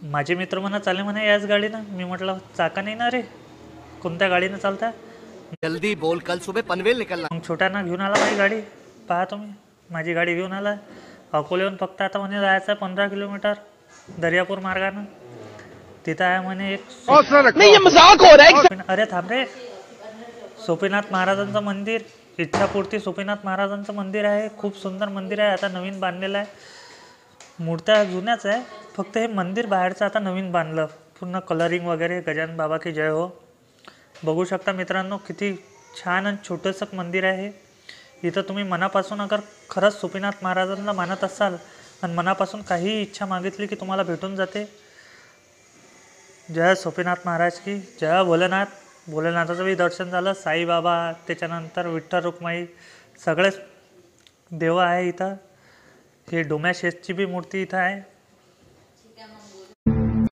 माझे मित्र म्हणा चाले म्हणे याच गाडीनं. मी म्हटलं चाका नाही ना रे, कोणत्या गाडीनं चालता. जल्दी बोल, कल सुबह पनवेल निकलना. मग छोट्यानं घेऊन आला माझी गाडी. पहा तुम्ही, माझी गाडी घेऊन आला. अकोल्याहून फक्त आता म्हणे जायचं 15 किलोमीटर दर्यापूर मार्गानं. तिथं आहे म्हणे एक अरे थांब रे, सोपीनाथ महाराजांचं मंदिर, इच्छापूर्ती सोपीनाथ महाराजांचं मंदिर आहे. खूप सुंदर मंदिर आहे, आता नवीन बांधलेलं आहे. मूर्त्या जुन्याच आहे, फक्त हे मंदिर बाहेरचं आता नवीन बांधलं, पूर्ण कलरिंग वगैरे. गजानन बाबा की जय हो. बघू शकता मित्रांनो, किती छान आणि छोटंसं मंदिर आहे. इथं तुम्ही मनापासून अगर खरंच सोपीनाथ महाराजांना मानत असाल आणि मनापासून काही इच्छा मागितली की तुम्हाला भेटून जाते. जय सोपीनाथ महाराज की जय. भोलेनाथ, भोलेनाथाचं बी दर्शन झालं. साईबाबा, त्याच्यानंतर विठ्ठल रुक्माई, सगळेच देव आहे इथं. हे डोम्या शेठची बी मूर्ती इथं आहे.